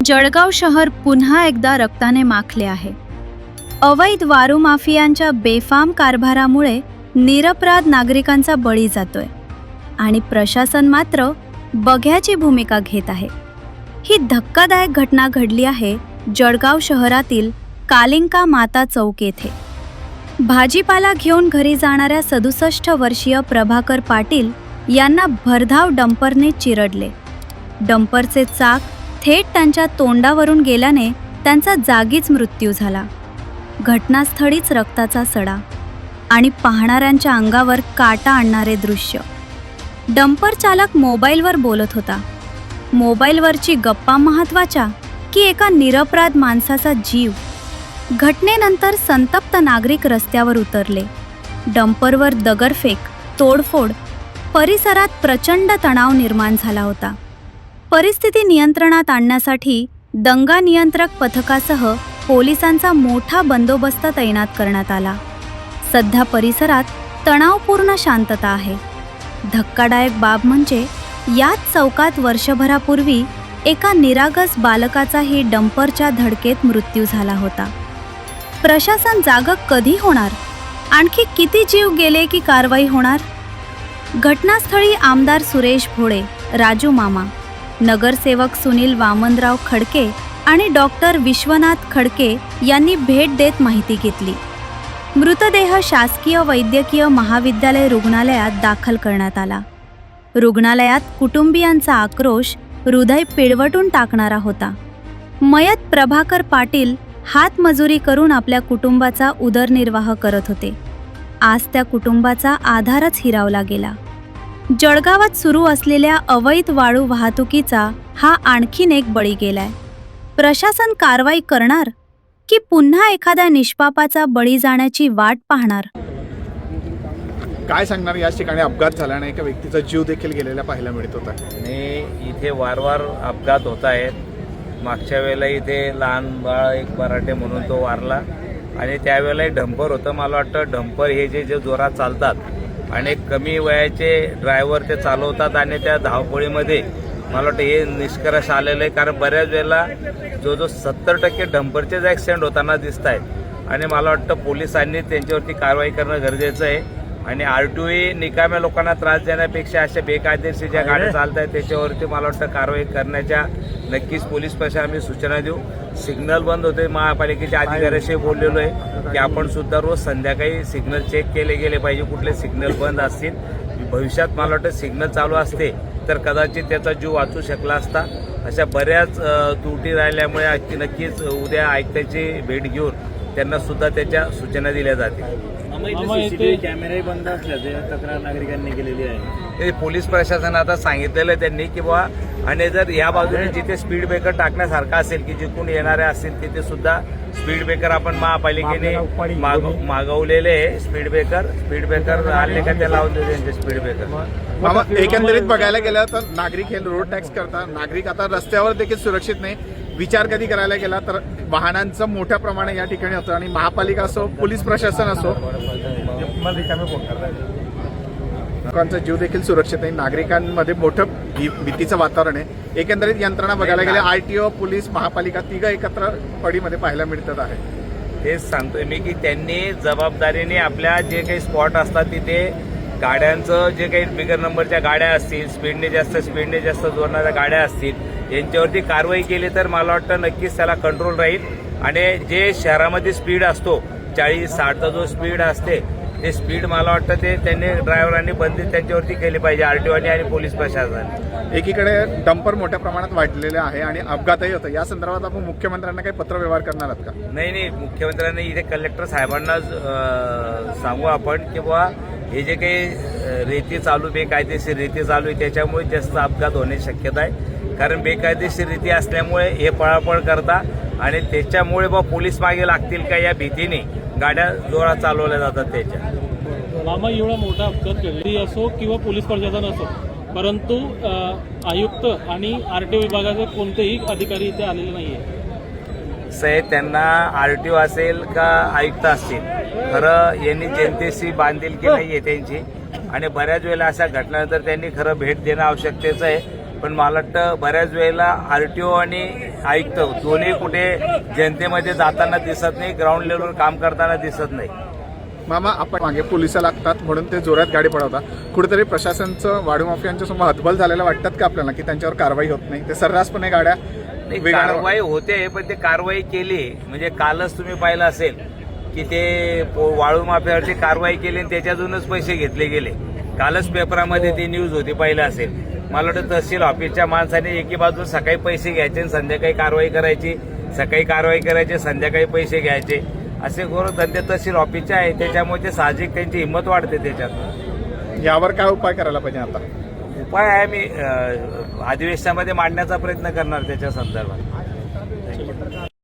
जळगाव शहर पुन्हा एकदा रक्ताने माखले आहे। अवैध वारू माफियांच्या बेफाम कारभारामुळे निरपराध नागरिकांचा बळी जातोय आणि प्रशासन मात्र बघ्याची भूमिका घेत आहे। ही धक्कादायक घटना घडली आहे जळगाव शहरातील कालिंका माता चौक येथे। भाजीपाला घेऊन घरी जाणाऱ्या 67 वर्षीय प्रभाकर पाटील यांना भरधाव डंपरने चिरडले। डंपरचे चाक थेट त्यांच्या तोंडावरून गेल्याने त्यांचा जागीच मृत्यू झाला। घटनास्थळीच रक्ताचा सडा आणि पाहणाऱ्यांच्या अंगावर काटा आणणारे दृश्य। डंपर चालक मोबाईलवर बोलत होता। मोबाईलवरची गप्पा महत्त्वाच्या की एका निरपराध माणसाचा जीव? घटनेनंतर संतप्त नागरिक रस्त्यावर उतरले। डंपरवर दगडफेक, तोडफोड, परिसरात प्रचंड तणाव निर्माण झाला होता। परिस्थिती नियंत्रणात आणण्यासाठी दंगा नियंत्रक पथकासह पोलिसांचा मोठा बंदोबस्त तैनात करण्यात आला। सध्या परिसरात तणावपूर्ण शांतता आहे। धक्कादायक बाब म्हणजे याच चौकात वर्षभरापूर्वी एका निरागस बालकाचाही डंपरच्या धडकेत मृत्यू झाला होता। प्रशासन जागं कधी होणार? आणखी किती जीव गेले की कारवाई होणार? घटनास्थळी आमदार सुरेश भोळे, राजू मामा, नगरसेवक सुनील वामनराव खडके आणि डॉक्टर विश्वनाथ खडके यांनी भेट देत माहिती घेतली। मृतदेह शासकीय वैद्यकीय महाविद्यालय रुग्णालयात दाखल करण्यात आला। रुग्णालयात कुटुंबियांचा आक्रोश हृदय पिळवटून टाकणारा होता। मयत प्रभाकर पाटील हातमजुरी करून आपल्या कुटुंबाचा उदरनिर्वाह करत होते। आज त्या कुटुंबाचा आधारच हिरावला गेला। जळगावात सुरू असलेल्या अवैध वाळू वाहतुकीचा हा आणखीन एक बळी गेलाय। प्रशासन कारवाई करणार की पुन्हा एखाद्या निष्पापाचा बळी जाण्याची वाट पाहणार? काय सांगणार? याच ठिकाणी अपघात झाला आणि एका व्यक्तीचा जीव देखील गेलेला पाहायला मिळत होता आणि इथे वारंवार अपघात होत आहेत। मागच्या वेळेला इथे लहान बाळ एक मराठे म्हणून तो वारला आणि त्यावेळेलाही डंपर होतं। मला वाटतं डंपर हे जे जोरात चालतात आणि कमी वयाचे ड्रायव्हर ते चालवतात आणि त्या धावपळीमध्ये मला वाटतं हे निष्कर्ष आलेलं आहे। कारण बऱ्याच वेळेला जो 70% डंपरचेच ॲक्सिडेंट होताना दिसत आहेत आणि मला वाटतं पोलिसांनी त्यांच्यावरती कारवाई करणं गरजेचं आहे आणि RTO निकाम्या लोकांना त्रास देण्यापेक्षा अशा बेकायदेशीर ज्या गाड्या चालत आहेत त्याच्यावरती मला वाटतं कारवाई करण्याच्या नक्कीच पोलीस प्रशासनाला सूचना देऊ। सिग्नल बंद होते, महापालिकेच्या अधिकाऱ्याशी बोललेलो आहे की आपण सुद्धा रोज संध्याकाळी सिग्नल चेक केले गेले पाहिजे, कुठले सिग्नल बंद असतील। भविष्यात मला वाटतं सिग्नल चालू असते तर कदाचित त्याचा जीव वाचू शकला असता। अशा बऱ्याच त्रुटी राहिल्यामुळे नक्कीच उद्या आयुक्ताची भेट घेऊन त्यांना सुद्धा त्याच्या सूचना दिल्या जातील। कॅमेराही बंद असल्याचे तक्रार नागरिकांनी केलेली आहे। ते पोलीस प्रशासन आता सांगितलेलं आहे त्यांनी की बुवा आणि जर या बाजूने जिथे स्पीड ब्रेकर टाकण्यासारखा असेल की जिथून येणारे असतील तिथे सुद्धा स्पीड ब्रेकर आपण महापालिकेने मागवलेले आहे। स्पीड ब्रेकर आणले का ते लावून देऊ त्यांचे स्पीड ब्रेकर। एकंदरीत बघायला गेलं तर नागरिक हे रोड टॅक्स करतात, नागरिक आता रस्त्यावर देखील सुरक्षित नाही। विचार कधी करायला गेला तर वाहनांचं मोठ्या प्रमाणात या ठिकाणी होतं आणि महापालिका असो पोलीस प्रशासन असो लोकांचा जीव देखील सुरक्षित नाही। नागरिकांमध्ये मोठं भीतीचं वातावरण आहे। एकंदरीत यंत्रणा बघायला गेल्या RTO, पोलीस, महापालिका तिघं एकत्र पडीमध्ये पाहायला मिळतात आहे। तेच सांगतोय मी की त्यांनी जबाबदारीने आपल्या जे काही स्पॉट असतात तिथे गाड्यांचं जे काही बिगर नंबरच्या गाड्या असतील, स्पीडने जास्त जोडणाऱ्या गाड्या असतील यांच्यावरती कारवाई केली तर मला वाटतं नक्कीच त्याला कंट्रोल राहील आणि जे शहरामध्ये स्पीड असतो 40-60चा जो स्पीड असते ते स्पीड मला वाटतं ते त्यांनी ड्रायव्हरांनी बंदी त्यांच्यावरती केली पाहिजे RTOने आणि पोलीस प्रशासनाने। एकीकडे डंपर मोठ्या प्रमाणात वाढलेले आहे आणि अपघातही होतं। या संदर्भात आपण मुख्यमंत्र्यांना काही पत्रव्यवहार करणार आहात का? नाही, मुख्यमंत्र्यांनी इथे कलेक्टर साहेबांना सांगू आपण की बुवा हे जे काही रेती चालू बेकायदेशीर रेती चालू आहे त्याच्यामुळे जास्त अपघात होण्याची शक्यता आहे। कारण बेकायदेशीर रीती असल्यामुळे हे पळापळ करता आणि त्याच्यामुळे बा पोलीस मागे लागतील का या भीतीने गाड्या जोरात चालवल्या जातात त्याच्या। मामा एवढा मोठा अपघात घडली असो किंवा पोलीस प्रशासन असो, परंतु आयुक्त आणि RTO विभागाचे कोणतेही अधिकारी इथे आलेले नाहीये। साहेब त्यांना RTO असेल का आयुक्त असतील, खरं यांनी जनतेशी बांधिलकी नाहीये त्यांची आणि बऱ्याच वेळेला अशा घटनांनंतर त्यांनी खरं भेट देणं आवश्यकतेचं आहे। पण मला वाटतं बऱ्याच वेळेला आरटीओ आणि आयुक्त दोन्ही कुठे जनतेमध्ये जाताना दिसत नाही, ग्राउंड लेवलवर काम करताना दिसत नाही. मामा, आपण मागे पोलिस लागतात म्हणून ते जोरात गाडी पळवतात. कुठेतरी प्रशासनचं वाळू माफियांच्या समोर हतबल झालेलं वाटतात का आपल्याला, की त्यांच्यावर कारवाई होत नाही? ते सर्रासपणे गाड्या नाही, वेगानं- कारवाई होते, पण ते कारवाई केली म्हणजे कालच तुम्ही पाहिलं असेल की ते वाळू माफियावरती कारवाई केली आणि त्याच्यातूनच पैसे घेतले गेले. कालच पेपरामध्ये ती न्यूज होती, पाहिलं असेल. मला वाटतं तहसील ऑफिसच्या माणसाने एकी बाजून सकाळी पैसे घ्यायचे आणि संध्याकाळी कारवाई करायची, सकाळी कारवाई करायची, संध्याकाळी पैसे घ्यायचे, असे करून धंदे तहसील ऑफिसचे आहे. त्याच्यामुळे ते साहजिक त्यांची हिंमत वाढते. त्याच्यात यावर काय उपाय करायला पाहिजे आता? उपाय आहे, मी अधिवेशनामध्ये मांडण्याचा प्रयत्न करणार त्याच्या संदर्भात.